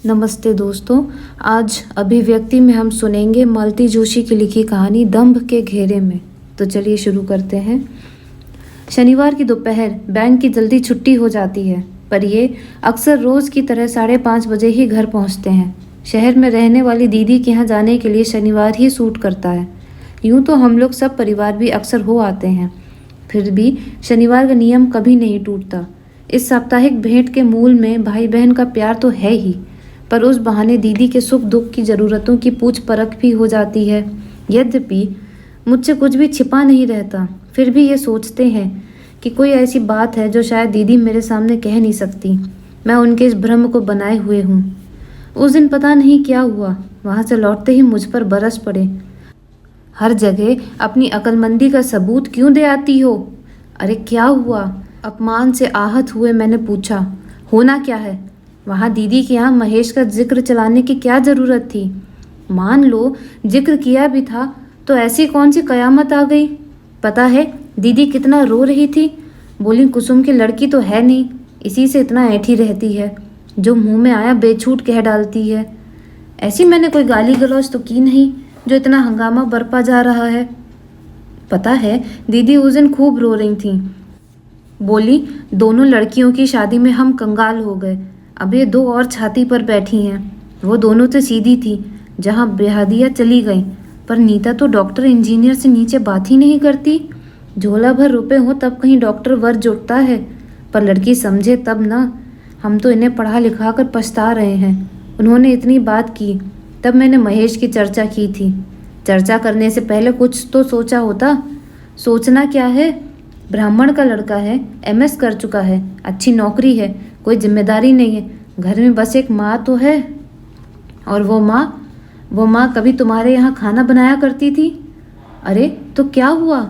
नमस्ते दोस्तों। आज अभिव्यक्ति में हम सुनेंगे मालती जोशी की लिखी कहानी दंभ के घेरे में। तो चलिए शुरू करते हैं। शनिवार की दोपहर बैंक की जल्दी छुट्टी हो जाती है, पर ये अक्सर रोज़ की तरह 5:30 बजे ही घर पहुंचते हैं। शहर में रहने वाली दीदी के यहाँ जाने के लिए शनिवार ही सूट करता है। यूँ तो हम लोग सब परिवार भी अक्सर हो आते हैं, फिर भी शनिवार का नियम कभी नहीं टूटता। इस साप्ताहिक भेंट के मूल में भाई बहन का प्यार तो है ही, पर उस बहाने दीदी के सुख दुख की ज़रूरतों की पूछ परख भी हो जाती है। यद्यपि मुझसे कुछ भी छिपा नहीं रहता, फिर भी ये सोचते हैं कि कोई ऐसी बात है जो शायद दीदी मेरे सामने कह नहीं सकती। मैं उनके इस भ्रम को बनाए हुए हूँ। उस दिन पता नहीं क्या हुआ, वहाँ से लौटते ही मुझ पर बरस पड़े। हर जगह अपनी अक्लमंदी का सबूत क्यों दे आती हो? अरे क्या हुआ? अपमान से आहत हुए मैंने पूछा। होना क्या है? वहाँ दीदी के यहाँ महेश का जिक्र चलाने की क्या ज़रूरत थी? मान लो जिक्र किया भी था तो ऐसी कौन सी कयामत आ गई? पता है दीदी कितना रो रही थी। बोली कुसुम की लड़की तो है नहीं, इसी से इतना ऐठी रहती है, जो मुंह में आया बेछूट कह डालती है। ऐसी मैंने कोई गाली गलौज तो की नहीं जो इतना हंगामा बरपा जा रहा है। पता है दीदी उस दिन खूब रो रही थी। बोली दोनों लड़कियों की शादी में हम कंगाल हो गए, अब ये दो और छाती पर बैठी हैं। वो दोनों तो सीधी थी, जहाँ बेहदिया चली गई, पर नीता तो डॉक्टर इंजीनियर से नीचे बात ही नहीं करती। झोला भर रुपए हो तब कहीं डॉक्टर वर जुटता है, पर लड़की समझे तब ना। हम तो इन्हें पढ़ा लिखा कर पछता रहे हैं। उन्होंने इतनी बात की, तब मैंने महेश की चर्चा की थी। चर्चा करने से पहले कुछ तो सोचा होता। सोचना क्या है, ब्राह्मण का लड़का है, MS कर चुका है, अच्छी नौकरी है, कोई जिम्मेदारी नहीं है, घर में बस एक माँ तो है। और वो माँ कभी तुम्हारे यहाँ खाना बनाया करती थी। अरे तो क्या हुआ?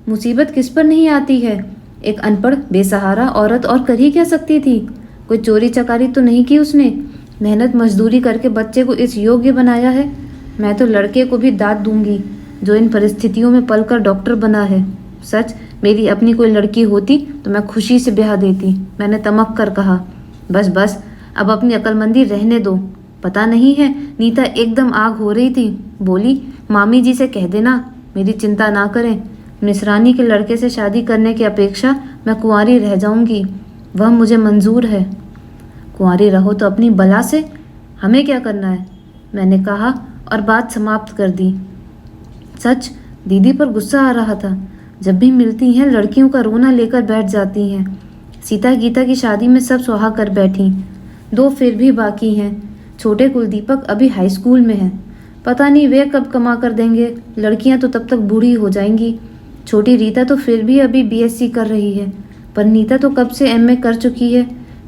मुसीबत किस पर नहीं आती है? एक अनपढ़ बेसहारा औरत और कर ही क्या सकती थी? कोई चोरी चकारी तो नहीं की उसने। मेहनत मजदूरी करके बच्चे को इस योग्य बनाया है। मैं तो लड़के को भी दाद दूंगी जो इन परिस्थितियों में पलकर डॉक्टर बना है। सच, मेरी अपनी कोई लड़की होती तो मैं खुशी से ब्याह देती। मैंने तमक कर कहा। बस अब अपनी अक्लमंदी रहने दो। पता नहीं है नीता एकदम आग हो रही थी। बोली मामी जी से कह देना मेरी चिंता ना करें। मिसरानी के लड़के से शादी करने की अपेक्षा मैं कुंवारी रह जाऊंगी, वह मुझे मंजूर है। कुंवारी रहो तो अपनी बला से, हमें क्या करना है? मैंने कहा और बात समाप्त कर दी। सच, दीदी पर गुस्सा आ रहा था। जब भी मिलती हैं लड़कियों का रोना लेकर बैठ जाती हैं। सीता गीता की शादी में सब सुहा कर बैठी, 2 फिर भी बाकी हैं। छोटे कुलदीपक अभी हाई स्कूल में हैं, पता नहीं वे कब कमा कर देंगे। लड़कियां तो तब तक बूढ़ी हो जाएंगी। छोटी रीता तो फिर भी अभी BSc कर रही है, पर नीता तो कब से MA कर चुकी है।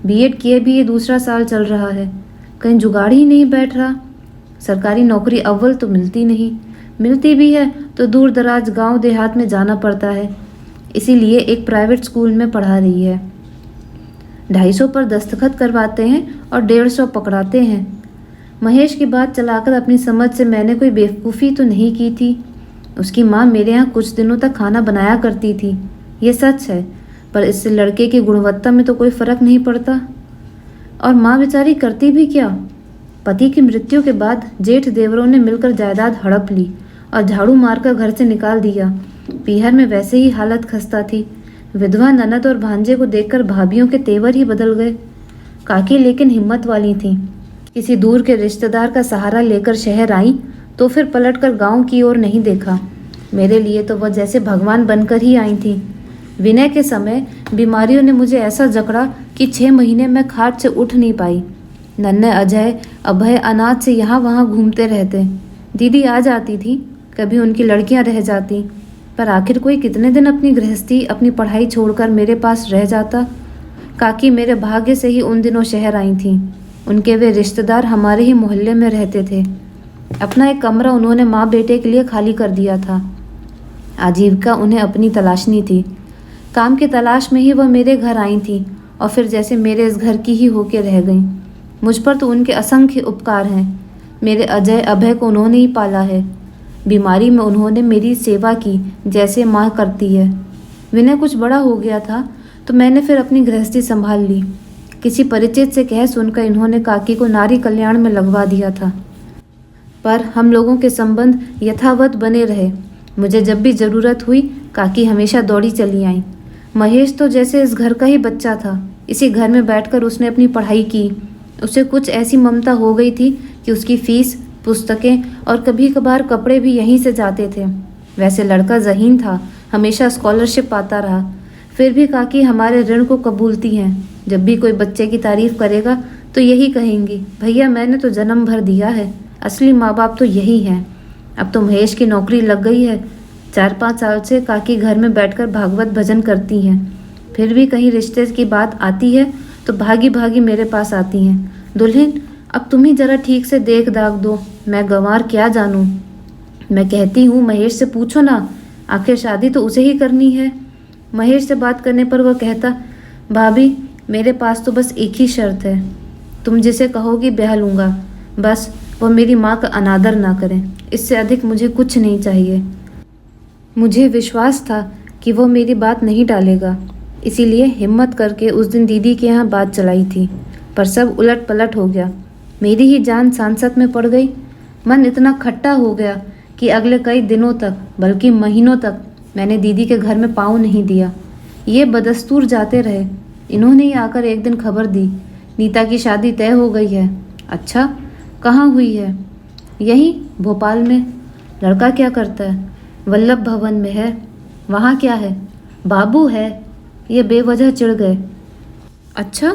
B.Ed किए भी ये दूसरा साल चल रहा है। कहीं जुगाड़ ही नहीं बैठ रहा। सरकारी नौकरी अव्वल तो मिलती नहीं, मिलती भी है तो दूर दराज गांव देहात में जाना पड़ता है। इसीलिए एक प्राइवेट स्कूल में पढ़ा रही है। 250 पर दस्तखत करवाते हैं और 150 पकड़ाते हैं। महेश की बात चलाकर अपनी समझ से मैंने कोई बेवकूफ़ी तो नहीं की थी। उसकी माँ मेरे यहाँ कुछ दिनों तक खाना बनाया करती थी, ये सच है, पर इससे लड़के की गुणवत्ता में तो कोई फ़र्क नहीं पड़ता। और माँ बेचारी करती भी क्या? पति की मृत्यु के बाद जेठ देवरों ने मिलकर जायदाद हड़प ली और झाड़ू मारकर घर से निकाल दिया। पीहर में वैसे ही हालत खस्ता थी। विधवा ननद और भांजे को देखकर भाभियों के तेवर ही बदल गए। काकी लेकिन हिम्मत वाली थी। किसी दूर के रिश्तेदार का सहारा लेकर शहर आई तो फिर पलटकर गांव की ओर नहीं देखा। मेरे लिए तो वह जैसे भगवान बनकर ही आई थी। विनय के समय बीमारियों ने मुझे ऐसा जकड़ा कि 6 महीने मैं खाट से उठ नहीं पाई। नन्हे अजय अभय अनाथ से यहाँ वहाँ घूमते रहते। दीदी आ जाती थी, कभी उनकी लड़कियाँ रह जाती, पर आखिर कोई कितने दिन अपनी गृहस्थी अपनी पढ़ाई छोड़कर मेरे पास रह जाता। काकी मेरे भाग्य से ही उन दिनों शहर आई थी। उनके वे रिश्तेदार हमारे ही मोहल्ले में रहते थे। अपना एक कमरा उन्होंने माँ बेटे के लिए खाली कर दिया था। आजीविका उन्हें अपनी तलाशनी थी। काम की तलाश में ही वह मेरे घर आई थी और फिर जैसे मेरे इस घर की ही होके रह गई। मुझ पर तो उनके असंख्य उपकार हैं। मेरे अजय अभय को उन्होंने ही पाला है। बीमारी में उन्होंने मेरी सेवा की जैसे माँ करती है। विनय कुछ बड़ा हो गया था तो मैंने फिर अपनी गृहस्थी संभाल ली। किसी परिचित से कह सुनकर इन्होंने काकी को नारी कल्याण में लगवा दिया था। पर हम लोगों के संबंध यथावत बने रहे। मुझे जब भी ज़रूरत हुई काकी हमेशा दौड़ी चली आई। महेश तो जैसे इस घर का ही बच्चा था। इसी घर में बैठकर उसने अपनी पढ़ाई की। उसे कुछ ऐसी ममता हो गई थी कि उसकी फीस, पुस्तकें और कभी कभार कपड़े भी यहीं से जाते थे। वैसे लड़का ज़हीन था, हमेशा स्कॉलरशिप पाता रहा। फिर भी काकी हमारे ऋण को कबूलती हैं। जब भी कोई बच्चे की तारीफ करेगा तो यही कहेंगी, भैया मैंने तो जन्म भर दिया है, असली माँ बाप तो यही हैं। अब तो महेश की नौकरी लग गई है। 4-5 साल से काकी घर में बैठकर भागवत भजन करती हैं। फिर भी कहीं रिश्ते की बात आती है तो भागी भागी मेरे पास आती हैं, दुल्हन अब तुम ही ज़रा ठीक से देख दाग दो, मैं गंवार क्या जानूँ। मैं कहती हूँ महेश से पूछो ना, आखिर शादी तो उसे ही करनी है। महेश से बात करने पर वह कहता, भाभी मेरे पास तो बस एक ही शर्त है, तुम जिसे कहोगी ब्याह लूँगा, बस वह मेरी माँ का अनादर ना करें, इससे अधिक मुझे कुछ नहीं चाहिए। मुझे विश्वास था कि वह मेरी बात नहीं टालेगा, इसीलिए हिम्मत करके उस दिन दीदी के यहाँ बात चलाई थी। पर सब उलट पलट हो गया। मेरी ही जान सांसत में पड़ गई। मन इतना खट्टा हो गया कि अगले कई दिनों तक, बल्कि महीनों तक मैंने दीदी के घर में पाँव नहीं दिया। ये बदस्तूर जाते रहे। इन्होंने ही आकर एक दिन खबर दी, नीता की शादी तय हो गई है। अच्छा, कहाँ हुई है? यहीं भोपाल में। लड़का क्या करता है? वल्लभ भवन में है। वहाँ क्या है? बाबू है। ये बेवजह चिढ़ गए। अच्छा,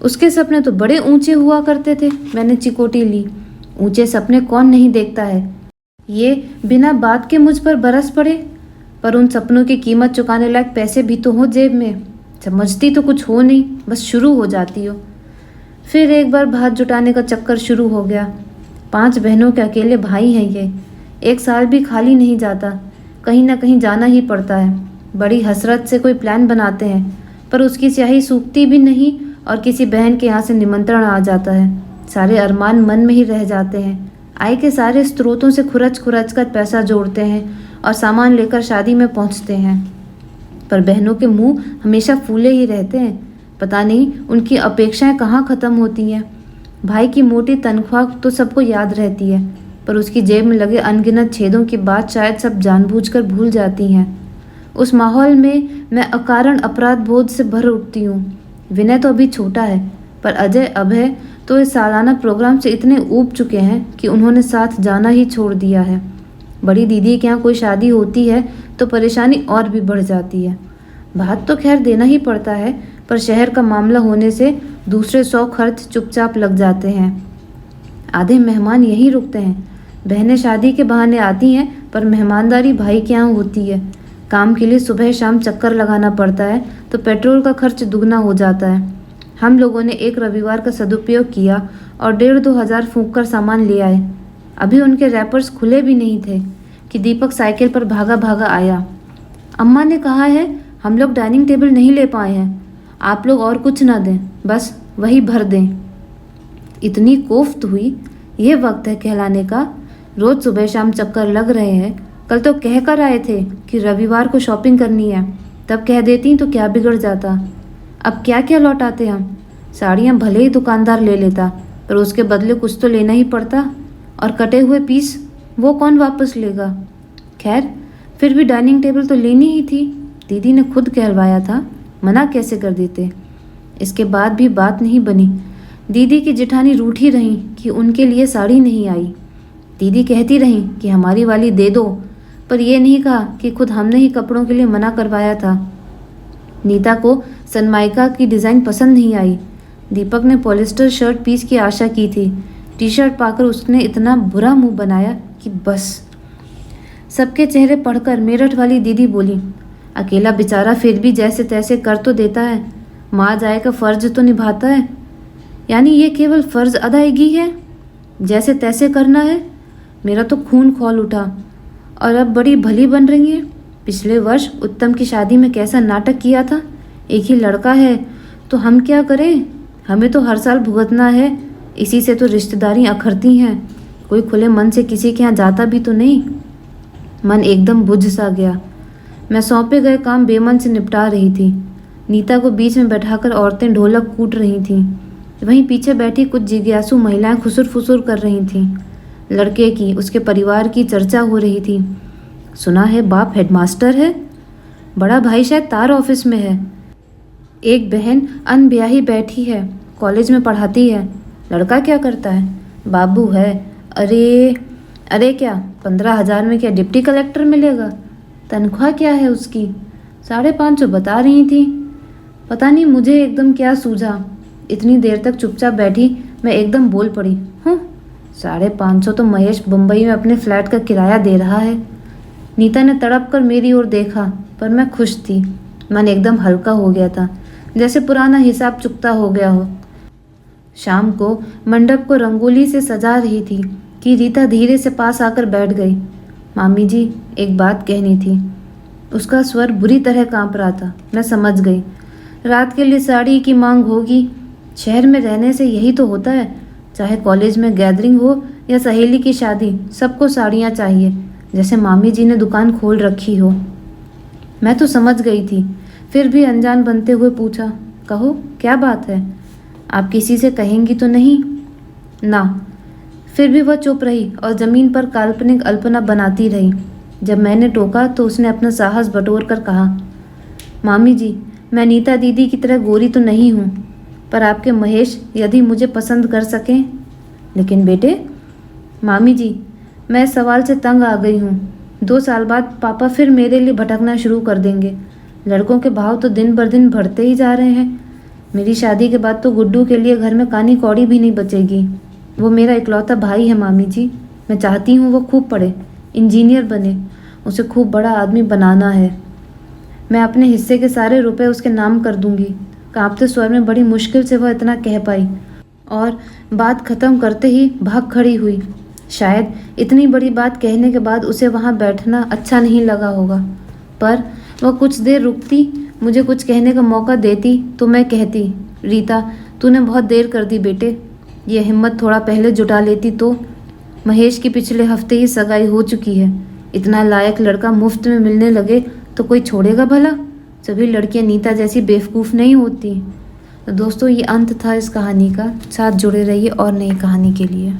उसके सपने तो बड़े ऊंचे हुआ करते थे। मैंने चिकोटी ली। ऊंचे सपने कौन नहीं देखता है। ये बिना बात के मुझ पर बरस पड़े। पर उन सपनों की कीमत चुकाने लायक पैसे भी तो हो जेब में। समझती तो कुछ हो नहीं, बस शुरू हो जाती हो। फिर एक बार भात जुटाने का चक्कर शुरू हो गया। 5 बहनों के अकेले भाई हैं ये। 1 साल भी खाली नहीं जाता, कहीं ना कहीं जाना ही पड़ता है। बड़ी हसरत से कोई प्लान बनाते हैं, पर उसकी स्याही सूखती भी नहीं और किसी बहन के यहाँ से निमंत्रण आ जाता है। सारे अरमान मन में ही रह जाते हैं। आय के सारे स्रोतों से खुरच खुरच कर पैसा जोड़ते हैं और सामान लेकर शादी में पहुँचते हैं। पर बहनों के मुंह हमेशा फूले ही रहते हैं। पता नहीं उनकी अपेक्षाएं कहाँ ख़त्म होती हैं। भाई की मोटी तनख्वाह तो सबको याद रहती है, पर उसकी जेब में लगे अनगिनत छेदों की बात शायद सब जानबूझकर भूल जाती हैं। उस माहौल में मैं अकारण अपराध बोध से भर उठती हूँ। विनय तो अभी छोटा है, पर अजय अभय तो इस सालाना प्रोग्राम से इतने ऊब चुके हैं कि उन्होंने साथ जाना ही छोड़ दिया है। बड़ी दीदी के यहाँ कोई शादी होती है तो परेशानी और भी बढ़ जाती है। भात तो खैर देना ही पड़ता है, पर शहर का मामला होने से दूसरे 100 खर्च चुपचाप लग जाते हैं। आधे मेहमान यहीं रुकते हैं। बहनें शादी के बहाने आती हैं, पर मेहमानदारी भाई के यहाँ होती है। काम के लिए सुबह शाम चक्कर लगाना पड़ता है तो पेट्रोल का खर्च दुगना हो जाता है। हम लोगों ने एक रविवार का सदुपयोग किया और 1,500-2 हज़ार फूंक कर सामान ले आए। अभी उनके रैपर्स खुले भी नहीं थे कि दीपक साइकिल पर भागा भागा आया। अम्मा ने कहा है हम लोग डाइनिंग टेबल नहीं ले पाए हैं, आप लोग और कुछ ना दें, बस वही भर दें। इतनी कोफ्त हुई, ये वक्त है कहलाने का। रोज सुबह शाम चक्कर लग रहे हैं। कल तो कह कर आए थे कि रविवार को शॉपिंग करनी है, तब कह देती तो क्या बिगड़ जाता। अब क्या क्या लौटाते हम। साड़ियाँ भले ही दुकानदार ले लेता, पर उसके बदले कुछ तो लेना ही पड़ता। और कटे हुए पीस वो कौन वापस लेगा। खैर फिर भी डाइनिंग टेबल तो लेनी ही थी। दीदी ने खुद कहलवाया था, मना कैसे कर देते। इसके बाद भी बात नहीं बनी। दीदी की जेठानी रूठी रही कि उनके लिए साड़ी नहीं आई। दीदी कहती रही कि हमारी वाली दे दो, पर यह नहीं कहा कि खुद हमने ही कपड़ों के लिए मना करवाया था। नीता को सनमाइका की डिज़ाइन पसंद नहीं आई। दीपक ने पॉलिस्टर शर्ट पीस की आशा की थी। टी शर्ट पाकर उसने इतना बुरा मुंह बनाया कि बस। सबके चेहरे पढ़कर मेरठ वाली दीदी बोली, अकेला बेचारा फिर भी जैसे तैसे कर तो देता है, माँ जाए का फ़र्ज तो निभाता है। यानी ये केवल फ़र्ज अदायगी है, जैसे तैसे करना है। मेरा तो खून खौल उठा। और अब बड़ी भली बन रही है। पिछले वर्ष उत्तम की शादी में कैसा नाटक किया था। एक ही लड़का है तो हम क्या करें, हमें तो हर साल भुगतना है। इसी से तो रिश्तेदारी अखरती हैं। कोई खुले मन से किसी के यहाँ जाता भी तो नहीं। मन एकदम बुझ सा गया। मैं सौंपे गए काम बेमन से निपटा रही थी। नीता को बीच में बैठाकर औरतें ढोलक कूट रही थीं। वहीं पीछे बैठी कुछ जिज्ञासु महिलाएं खुसुर फुसुर कर रही थीं। लड़के की, उसके परिवार की चर्चा हो रही थी। सुना है बाप हेडमास्टर है, बड़ा भाई शायद तार ऑफिस में है, एक बहन अनब्याही बैठी है, कॉलेज में पढ़ाती है। लड़का क्या करता है? बाबू है। अरे क्या 15,000 में क्या डिप्टी कलेक्टर मिलेगा? तनख्वाह क्या है उसकी? 550 बता रही थी। पता नहीं मुझे एकदम क्या सूझा, इतनी देर तक चुपचाप बैठी मैं एकदम बोल पड़ी, 550 तो महेश मुंबई में अपने फ्लैट का किराया दे रहा है। नीता ने तड़प कर मेरी ओर देखा, पर मैं खुश थी। मन एकदम हल्का हो गया था, जैसे पुराना हिसाब चुकता हो गया हो। शाम को मंडप को रंगोली से सजा रही थी कि रीता धीरे से पास आकर बैठ गई। मामी जी, एक बात कहनी थी। उसका स्वर बुरी तरह कांप रहा था। मैं समझ गई, रात के लिए साड़ी की मांग होगी। शहर में रहने से यही तो होता है, चाहे कॉलेज में गैदरिंग हो या सहेली की शादी, सबको साड़ियाँ चाहिए, जैसे मामी जी ने दुकान खोल रखी हो। मैं तो समझ गई थी, फिर भी अनजान बनते हुए पूछा, कहो क्या बात है? आप किसी से कहेंगी तो नहीं? ना। फिर भी वह चुप रही और ज़मीन पर काल्पनिक अल्पना बनाती रही। जब मैंने टोका तो उसने अपना साहस बटोर कर कहा, मामी जी, मैं नीता दीदी की तरह गोरी तो नहीं हूँ, पर आपके महेश यदि मुझे पसंद कर सकें। लेकिन बेटे, मामी जी, मैं इस सवाल से तंग आ गई हूँ। 2 साल बाद पापा फिर मेरे लिए भटकना शुरू कर देंगे। लड़कों के भाव तो दिन बर दिन बढ़ते ही जा रहे हैं। मेरी शादी के बाद तो गुड्डू के लिए घर में कानी कौड़ी भी नहीं बचेगी। वो मेरा इकलौता भाई है मामी जी। मैं चाहती हूँ वो खूब पढ़े, इंजीनियर बने, उसे खूब बड़ा आदमी बनाना है। मैं अपने हिस्से के सारे रुपए उसके नाम कर दूंगी। कांपते स्वर में बड़ी मुश्किल से वह इतना कह पाई और बात खत्म करते ही भाग खड़ी हुई। शायद इतनी बड़ी बात कहने के बाद उसे वहाँ बैठना अच्छा नहीं लगा होगा, पर वह कुछ देर रुकती, मुझे कुछ कहने का मौका देती तो मैं कहती, रीता, तूने बहुत देर कर दी बेटे, ये हिम्मत थोड़ा पहले जुटा लेती तो। महेश की पिछले हफ्ते ही सगाई हो चुकी है। इतना लायक लड़का मुफ्त में मिलने लगे तो कोई छोड़ेगा भला? सभी लड़कियां नीता जैसी बेवकूफ़ नहीं होती। तो दोस्तों, ये अंत था इस कहानी का। साथ जुड़े रहिए और नई कहानी के लिए।